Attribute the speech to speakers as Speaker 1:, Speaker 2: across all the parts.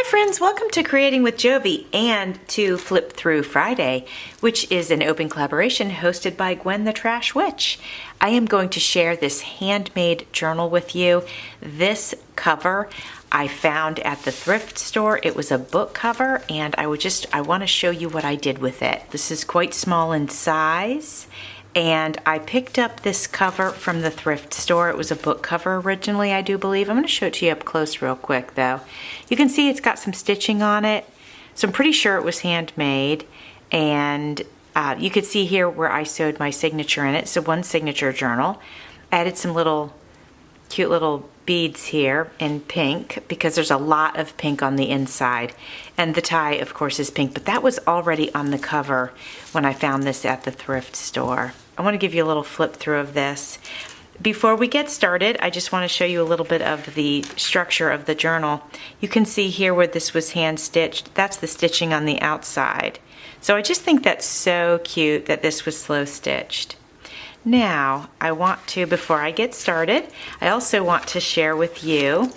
Speaker 1: friends, welcome to Creating with Jovi and to Flip Through Friday, which is an open collaboration hosted by Gwen the Trash Witch. I am going to share this handmade journal with you. This cover I found at the thrift store. It was a book cover, and I want to show you what I did with it. This is quite small in size. And I picked up this cover from the thrift store. It was a book cover originally, I do believe. I'm going to show it to you up close real quick, though. You can see it's got some stitching on it. So I'm pretty sure it was handmade. And you could see here where I sewed my signature in it. So one signature journal. I added some cute little beads here in pink because there's a lot of pink on the inside. And the tie, of course, is pink. But that was already on the cover when I found this at the thrift store. I want to give you a little flip through of this. Before we get started, I just want to show you a little bit of the structure of the journal. You can see here where this was hand stitched. That's the stitching on the outside. So I just think that's so cute that this was slow stitched. Now, before I get started, I also want to share with you,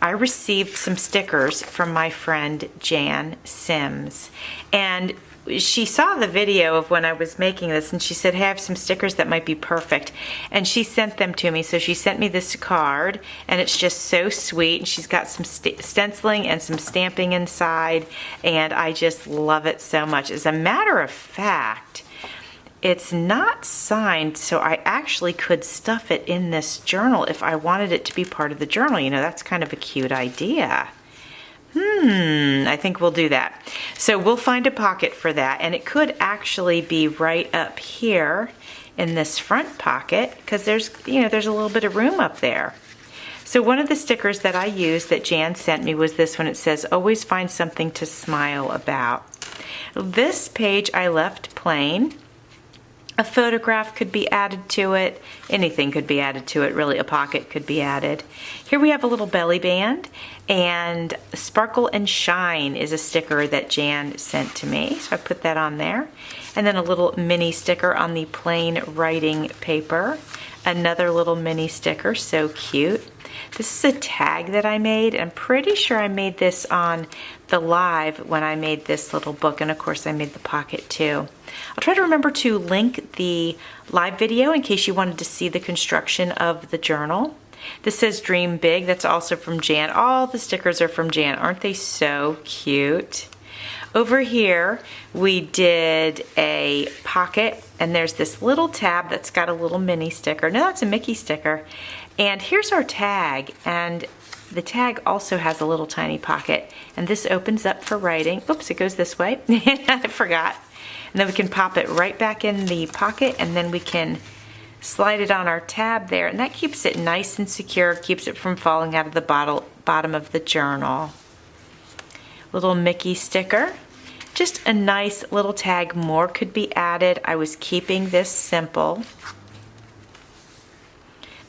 Speaker 1: I received some stickers from my friend Jan Sims. And she saw the video of when I was making this, and she said, hey, I have some stickers that might be perfect. And she sent them to me. So she sent me this card, and it's just so sweet. And she's got some stenciling and some stamping inside, and I just love it so much. As a matter of fact, it's not signed, so I actually could stuff it in this journal if I wanted it to be part of the journal. You know, that's kind of a cute idea. I think we'll do that. So we'll find a pocket for that, and it could actually be right up here in this front pocket because there's a little bit of room up there. So one of the stickers that I used that Jan sent me was this one. It says, always find something to smile about. This page I left plain. A photograph could be added to it. Anything could be added to it, really. A pocket could be added. Here we have a little belly band, and Sparkle and Shine is a sticker that Jan sent to me, so I put that on there. And then a little mini sticker on the plain writing paper. Another little mini sticker, so cute. This is a tag that I made. I'm pretty sure I made this on the live when I made this little book, and of course I made the pocket too. I'll try to remember to link the live video in case you wanted to see the construction of the journal. This says Dream Big. That's also from Jan. All the stickers are from Jan. Aren't they so cute? Over here we did a pocket, and there's this little tab that's got a little mini sticker. No, that's a Mickey sticker. And here's our tag, and the tag also has a little tiny pocket, and this opens up for writing. Oops, it goes this way. I forgot. And then we can pop it right back in the pocket, and then we can slide it on our tab there, and that keeps it nice and secure, keeps it from falling out of the bottom of the journal. Little Mickey sticker. Just a nice little tag. More could be added. I was keeping this simple.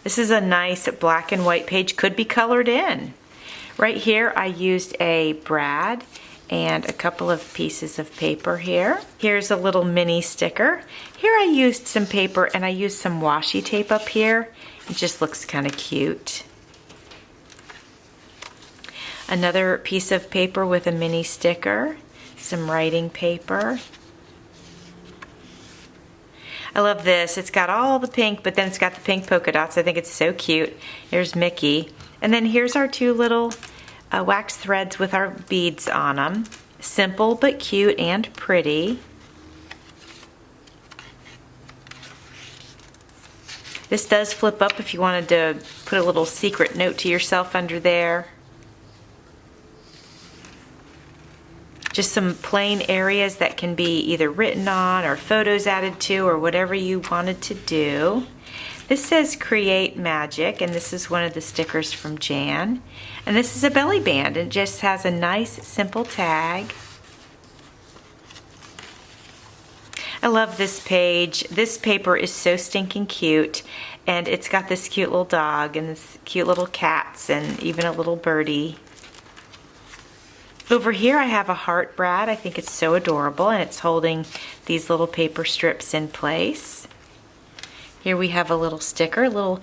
Speaker 1: This is a nice black and white page, could be colored in. Right here I used a brad and a couple of pieces of paper here. Here's a little mini sticker. Here I used some paper, and I used some washi tape up here. It just looks kind of cute. Another piece of paper with a mini sticker, some writing paper. I love this. It's got all the pink, but then it's got the pink polka dots. I think it's so cute. Here's Mickey. And then here's our two little wax threads with our beads on them. Simple but cute and pretty. This does flip up if you wanted to put a little secret note to yourself under there. Just some plain areas that can be either written on or photos added to or whatever you wanted to do. This says Create Magic, and this is one of the stickers from Jan. And this is a belly band. It just has a nice simple tag. I love this page. This paper is so stinking cute, and it's got this cute little dog and this cute little cats and even a little birdie. Over here I have a heart brad. I think it's so adorable, and it's holding these little paper strips in place. Here we have a little sticker, a little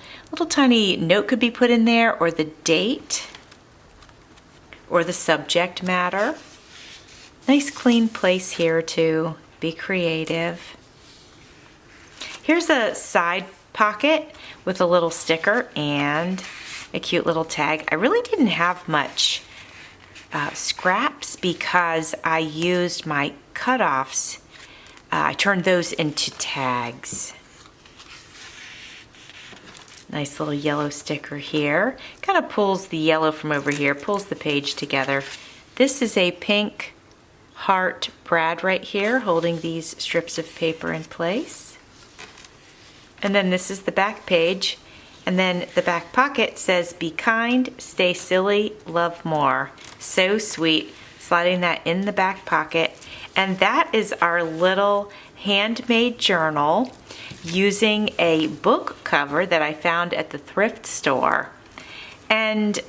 Speaker 1: tiny note could be put in there, or the date, or the subject matter. Nice clean place here to be creative. Here's a side pocket with a little sticker and a cute little tag. I really didn't have much scraps because I used my cutoffs. I turned those into tags. Nice little yellow sticker here. Kind of pulls the yellow from over here, pulls the page together. This is a pink heart Brad right here holding these strips of paper in place. And then this is the back page. And then the back pocket says, "Be kind, stay silly, love more." So sweet. Sliding that in the back pocket. And that is our little handmade journal using a book cover that I found at the thrift store. And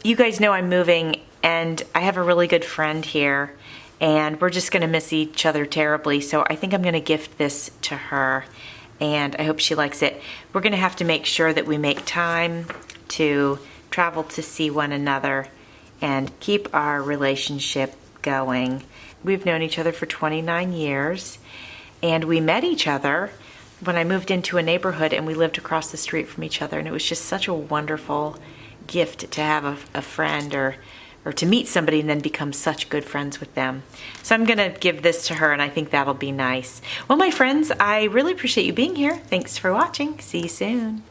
Speaker 1: you guys know I'm moving, and I have a really good friend here, and we're just going to miss each other terribly. So I think I'm going to gift this to her, and I hope she likes it. We're going to have to make sure that we make time to travel to see one another and keep our relationship going. We've known each other for 29 years, and we met each other when I moved into a neighborhood and we lived across the street from each other, and it was just such a wonderful gift to have a friend or to meet somebody and then become such good friends with them. So I'm gonna give this to her, and I think that'll be nice. Well, my friends, I really appreciate you being here. Thanks for watching. See you soon.